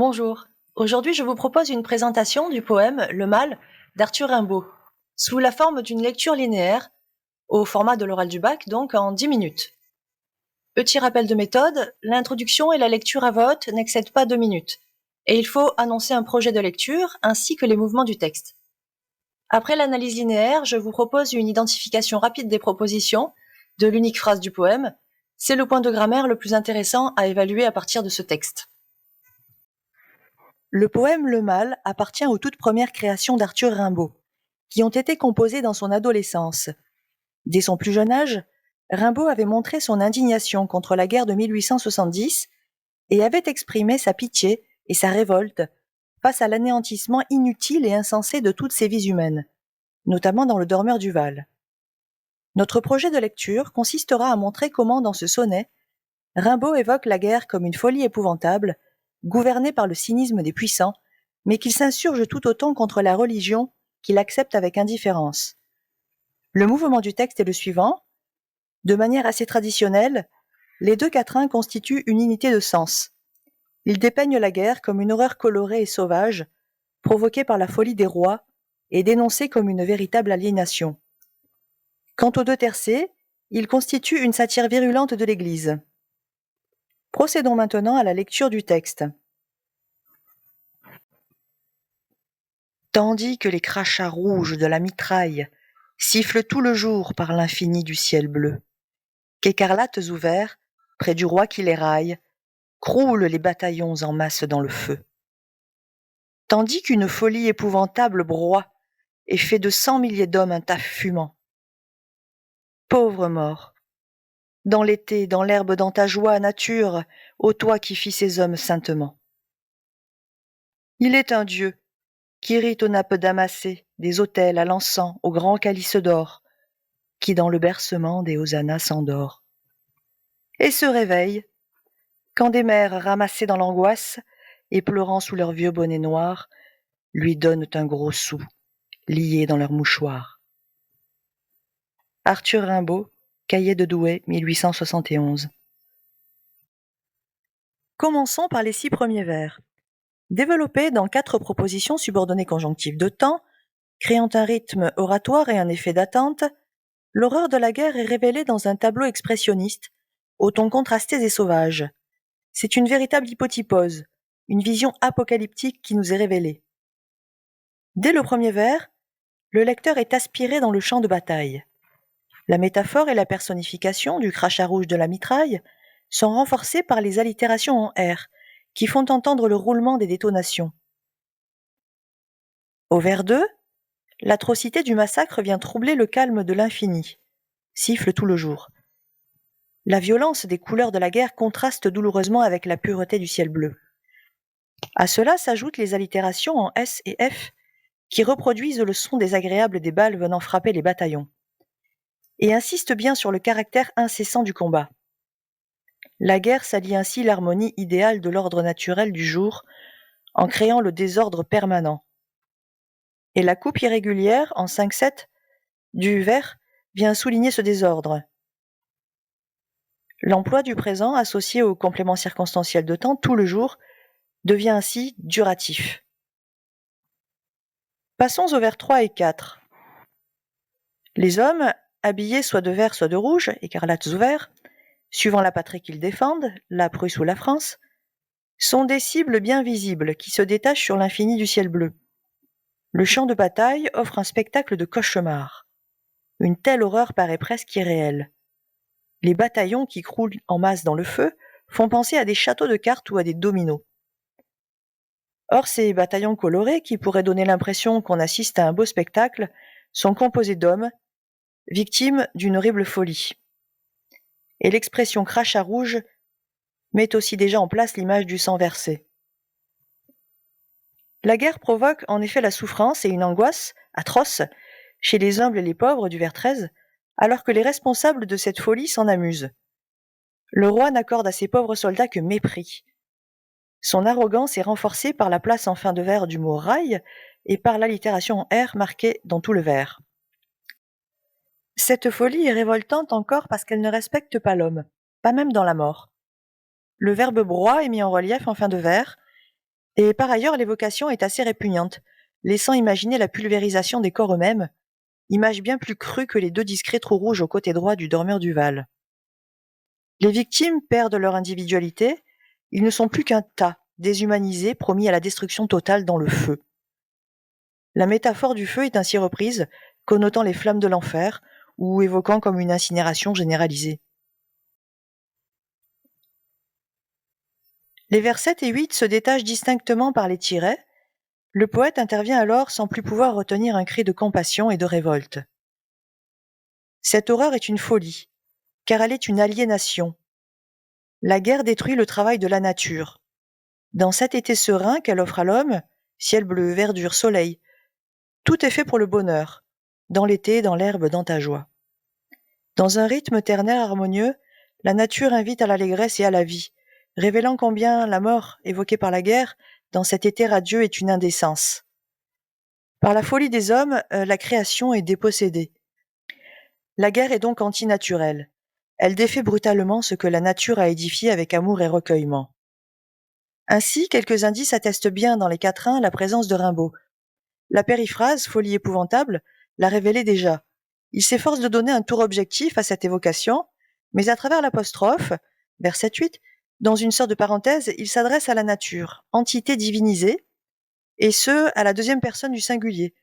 Bonjour, aujourd'hui je vous propose une présentation du poème Le Mal d'Arthur Rimbaud, sous la forme d'une lecture linéaire, au format de l'oral du bac, donc en 10 minutes. Petit rappel de méthode, l'introduction et la lecture à voix haute n'excèdent pas 2 minutes, et il faut annoncer un projet de lecture ainsi que les mouvements du texte. Après l'analyse linéaire, je vous propose une identification rapide des propositions, de l'unique phrase du poème. C'est le point de grammaire le plus intéressant à évaluer à partir de ce texte. Le poème Le Mal appartient aux toutes premières créations d'Arthur Rimbaud, qui ont été composées dans son adolescence. Dès son plus jeune âge, Rimbaud avait montré son indignation contre la guerre de 1870 et avait exprimé sa pitié et sa révolte face à l'anéantissement inutile et insensé de toutes ces vies humaines, notamment dans Le Dormeur du Val. Notre projet de lecture consistera à montrer comment, dans ce sonnet, Rimbaud évoque la guerre comme une folie épouvantable, gouvernée par le cynisme des puissants, mais qu'il s'insurge tout autant contre la religion qu'il accepte avec indifférence. Le mouvement du texte est le suivant. De manière assez traditionnelle, les deux quatrains constituent une unité de sens. Ils dépeignent la guerre comme une horreur colorée et sauvage, provoquée par la folie des rois et dénoncée comme une véritable aliénation. Quant aux deux tercets, ils constituent une satire virulente de l'Église. Procédons maintenant à la lecture du texte. Tandis que les crachats rouges de la mitraille sifflent tout le jour par l'infini du ciel bleu, qu'écarlates ouverts, près du roi qui les raille, croulent les bataillons en masse dans le feu. Tandis qu'une folie épouvantable broie et fait de 100 milliers d'hommes un taf fumant. Pauvre mort, dans l'été, dans l'herbe, dans ta joie, nature, ô toi qui fis ces hommes saintement. Il est un Dieu qui rit aux nappes damassées des autels à l'encens, aux grands calices d'or, qui dans le bercement des hosannas s'endort. Et se réveille, quand des mères ramassées dans l'angoisse et pleurant sous leurs vieux bonnets noirs, lui donnent un gros sou, lié dans leur mouchoir. Arthur Rimbaud, Cahiers de Douai, 1871. Commençons par les 6 premiers vers. Développés dans 4 propositions subordonnées conjonctives de temps, créant un rythme oratoire et un effet d'attente, l'horreur de la guerre est révélée dans un tableau expressionniste, aux tons contrastés et sauvages. C'est une véritable hypotypose, une vision apocalyptique qui nous est révélée. Dès le premier vers, le lecteur est aspiré dans le champ de bataille. La métaphore et la personnification du crachat rouge de la mitraille sont renforcées par les allitérations en R, qui font entendre le roulement des détonations. Au vers 2, l'atrocité du massacre vient troubler le calme de l'infini, siffle tout le jour. La violence des couleurs de la guerre contraste douloureusement avec la pureté du ciel bleu. À cela s'ajoutent les allitérations en S et F, qui reproduisent le son désagréable des balles venant frapper les bataillons, et insistent bien sur le caractère incessant du combat. La guerre s'allie ainsi l'harmonie idéale de l'ordre naturel du jour, en créant le désordre permanent. Et la coupe irrégulière, en 5/7, du vers vient souligner ce désordre. L'emploi du présent, associé au complément circonstanciel de temps, tout le jour, devient ainsi duratif. Passons aux vers 3 et 4. Les hommes, habillés soit de vert soit de rouge, écarlates ou verts, suivant la patrie qu'ils défendent, la Prusse ou la France, sont des cibles bien visibles qui se détachent sur l'infini du ciel bleu. Le champ de bataille offre un spectacle de cauchemar. Une telle horreur paraît presque irréelle. Les bataillons qui croulent en masse dans le feu font penser à des châteaux de cartes ou à des dominos. Or, ces bataillons colorés, qui pourraient donner l'impression qu'on assiste à un beau spectacle, sont composés d'hommes, victimes d'une horrible folie. Et l'expression crachat rouge met aussi déjà en place l'image du sang versé. La guerre provoque en effet la souffrance et une angoisse atroce chez les humbles et les pauvres du vers 13, alors que les responsables de cette folie s'en amusent. Le roi n'accorde à ses pauvres soldats que mépris. Son arrogance est renforcée par la place en fin de vers du mot raille et par l'allitération en R marquée dans tout le vers. Cette folie est révoltante encore parce qu'elle ne respecte pas l'homme, pas même dans la mort. Le verbe broie est mis en relief en fin de vers, Et par ailleurs, l'évocation est assez répugnante, laissant imaginer la pulvérisation des corps eux-mêmes, image bien plus crue que les 2 discrets trous rouges au côté droit du dormeur du Val. Les victimes perdent leur individualité, ils ne sont plus qu'un tas, déshumanisé, promis à la destruction totale dans le feu. La métaphore du feu est ainsi reprise, connotant les flammes de l'enfer, ou évoquant comme une incinération généralisée. Les vers 7 et 8 se détachent distinctement par les tirets. Le poète intervient alors sans plus pouvoir retenir un cri de compassion et de révolte. Cette horreur est une folie, car elle est une aliénation. La guerre détruit le travail de la nature. Dans cet été serein qu'elle offre à l'homme, ciel bleu, verdure, soleil, tout est fait pour le bonheur, dans l'été, dans l'herbe, dans ta joie. Dans un rythme ternaire harmonieux, la nature invite à l'allégresse et à la vie, révélant combien la mort, évoquée par la guerre, dans cet été radieux est une indécence. Par la folie des hommes, la création est dépossédée. La guerre est donc antinaturelle. Elle défait brutalement ce que la nature a édifié avec amour et recueillement. Ainsi, quelques indices attestent bien dans les quatrains la présence de Rimbaud. La périphrase, folie épouvantable, l'a révélé déjà. Il s'efforce de donner un tour objectif à cette évocation, mais à travers l'apostrophe, verset 8, dans une sorte de parenthèse, il s'adresse à la nature, entité divinisée, et ce, à la deuxième personne du singulier,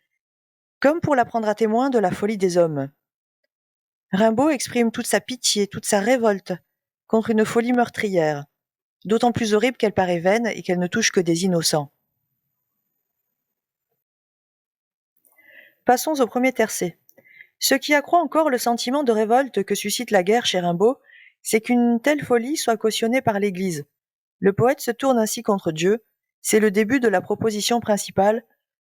comme pour la prendre à témoin de la folie des hommes. Rimbaud exprime toute sa pitié, toute sa révolte contre une folie meurtrière, d'autant plus horrible qu'elle paraît vaine et qu'elle ne touche que des innocents. Passons au premier tercet. Ce qui accroît encore le sentiment de révolte que suscite la guerre chez Rimbaud, c'est qu'une telle folie soit cautionnée par l'Église. Le poète se tourne ainsi contre Dieu, c'est le début de la proposition principale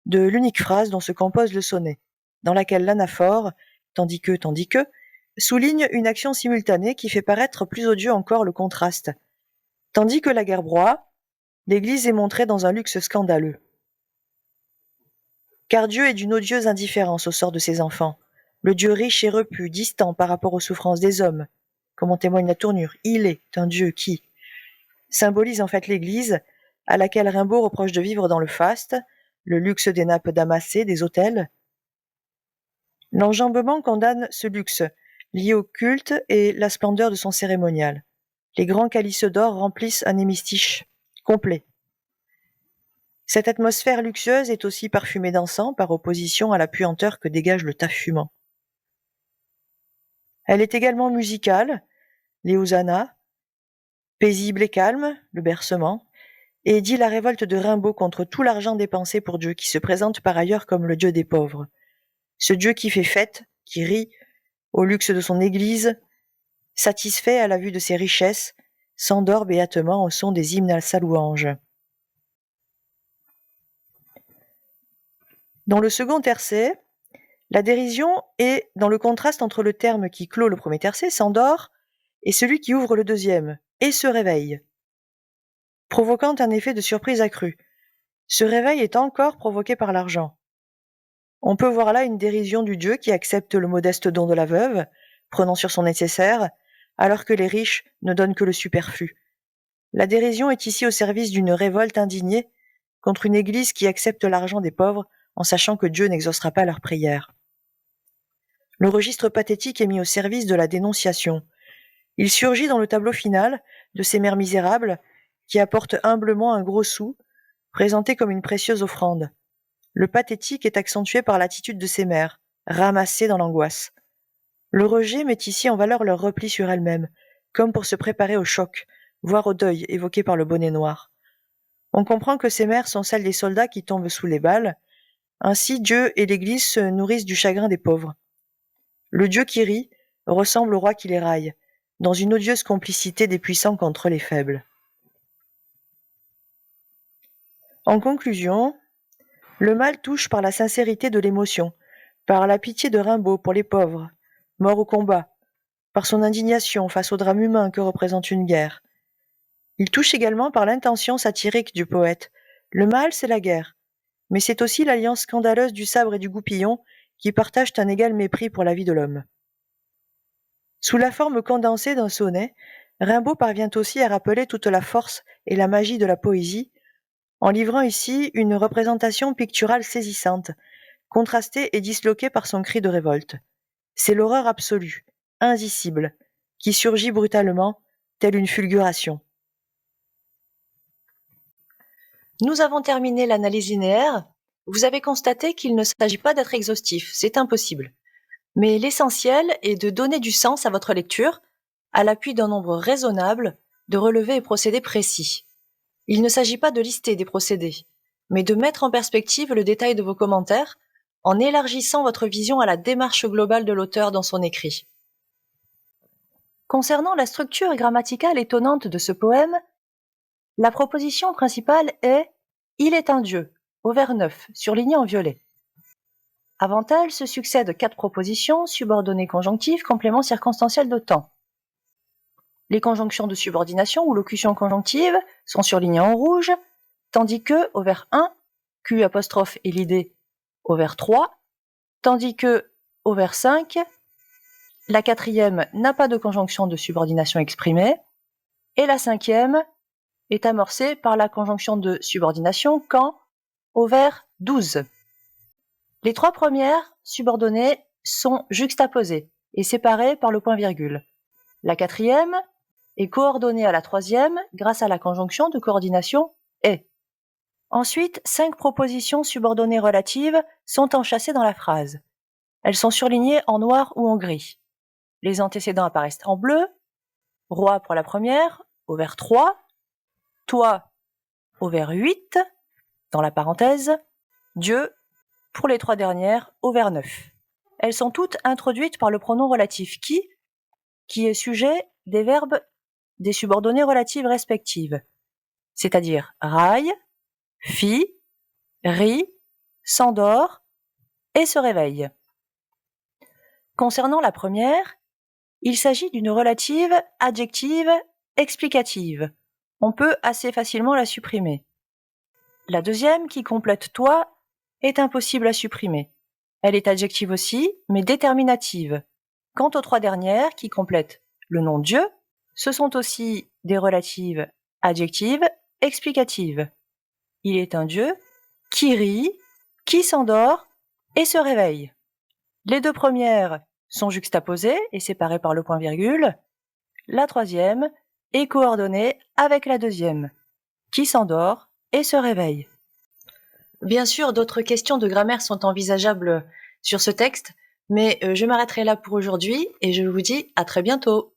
de l'unique phrase dont se compose le sonnet, dans laquelle l'anaphore, tandis que, souligne une action simultanée qui fait paraître plus odieux encore le contraste. Tandis que la guerre broie, l'Église est montrée dans un luxe scandaleux. Car Dieu est d'une odieuse indifférence au sort de ses enfants. Le Dieu riche et repu, distant par rapport aux souffrances des hommes, comme en témoigne la tournure, il est un Dieu qui symbolise en fait l'Église, à laquelle Rimbaud reproche de vivre dans le faste, le luxe des nappes damassées, des autels. L'enjambement condamne ce luxe, lié au culte et la splendeur de son cérémonial. Les grands calices d'or remplissent un hémistiche complet. Cette atmosphère luxueuse est aussi parfumée d'encens par opposition à la puanteur que dégage le taf fumant. Elle est également musicale, les hosannas, paisible et calme, le bercement, et dit la révolte de Rimbaud contre tout l'argent dépensé pour Dieu, qui se présente par ailleurs comme le Dieu des pauvres. Ce Dieu qui fait fête, qui rit, au luxe de son église, satisfait à la vue de ses richesses, s'endort béatement au son des hymnes à sa louange. Dans le second tercet, la dérision est dans le contraste entre le terme qui clôt le premier tercet, s'endort, et celui qui ouvre le deuxième, et se réveille, provoquant un effet de surprise accrue. Ce réveil est encore provoqué par l'argent. On peut voir là une dérision du Dieu qui accepte le modeste don de la veuve, prenant sur son nécessaire, alors que les riches ne donnent que le superflu. La dérision est ici au service d'une révolte indignée contre une Église qui accepte l'argent des pauvres en sachant que Dieu n'exaucera pas leurs prières. Le registre pathétique est mis au service de la dénonciation. Il surgit dans le tableau final de ces mères misérables qui apportent humblement un gros sou, présenté comme une précieuse offrande. Le pathétique est accentué par l'attitude de ces mères, ramassées dans l'angoisse. Le rejet met ici en valeur leur repli sur elles-mêmes, comme pour se préparer au choc, voire au deuil évoqué par le bonnet noir. On comprend que ces mères sont celles des soldats qui tombent sous les balles. Ainsi, Dieu et l'Église se nourrissent du chagrin des pauvres. Le Dieu qui rit ressemble au roi qui les raille, dans une odieuse complicité des puissants contre les faibles. En conclusion, le mal touche par la sincérité de l'émotion, par la pitié de Rimbaud pour les pauvres, morts au combat, par son indignation face au drame humain que représente une guerre. Il touche également par l'intention satirique du poète. Le mal, c'est la guerre, mais c'est aussi l'alliance scandaleuse du sabre et du goupillon qui partagent un égal mépris pour la vie de l'homme. Sous la forme condensée d'un sonnet, Rimbaud parvient aussi à rappeler toute la force et la magie de la poésie, en livrant ici une représentation picturale saisissante, contrastée et disloquée par son cri de révolte. C'est l'horreur absolue, indicible, qui surgit brutalement, telle une fulguration. Nous avons terminé l'analyse linéaire. Vous avez constaté qu'il ne s'agit pas d'être exhaustif, c'est impossible. Mais l'essentiel est de donner du sens à votre lecture, à l'appui d'un nombre raisonnable de relevés et procédés précis. Il ne s'agit pas de lister des procédés, mais de mettre en perspective le détail de vos commentaires en élargissant votre vision à la démarche globale de l'auteur dans son écrit. Concernant la structure grammaticale étonnante de ce poème, la proposition principale est « Il est un dieu », au vers 9, surligné en violet. Avant elle se succèdent 4 propositions, subordonnées conjonctives, complément circonstanciel de temps. Les conjonctions de subordination ou locutions conjonctives sont surlignées en rouge, tandis que, au vers 1, Q' est l'idée au vers 3, tandis que, au vers 5, la 4e n'a pas de conjonction de subordination exprimée, et la 5e est amorcée par la conjonction de subordination quand, au vers 12. Les 3 premières, subordonnées, sont juxtaposées et séparées par le point-virgule. La 4e est coordonnée à la 3e grâce à la conjonction de coordination « et ». Ensuite, 5 propositions subordonnées relatives sont enchâssées dans la phrase. Elles sont surlignées en noir ou en gris. Les antécédents apparaissent en bleu, roi pour la première, au vers 3, toi, au vers 8, dans la parenthèse, Dieu, pour les 3 dernières, au vers 9. Elles sont toutes introduites par le pronom relatif qui est sujet des verbes des subordonnées relatives respectives, c'est-à-dire raille, fit, rit, s'endort et se réveille. Concernant la première, il s'agit d'une relative adjective explicative. On peut assez facilement la supprimer. La deuxième, qui complète toi, est impossible à supprimer. Elle est adjective aussi, mais déterminative. Quant aux 3 dernières, qui complètent le nom Dieu, ce sont aussi des relatives adjectives explicatives. Il est un Dieu qui rit, qui s'endort et se réveille. Les 2 premières sont juxtaposées et séparées par le point-virgule. La 3e est coordonnée avec la 2e, qui s'endort et se réveille. Bien sûr, d'autres questions de grammaire sont envisageables sur ce texte, mais je m'arrêterai là pour aujourd'hui et je vous dis à très bientôt.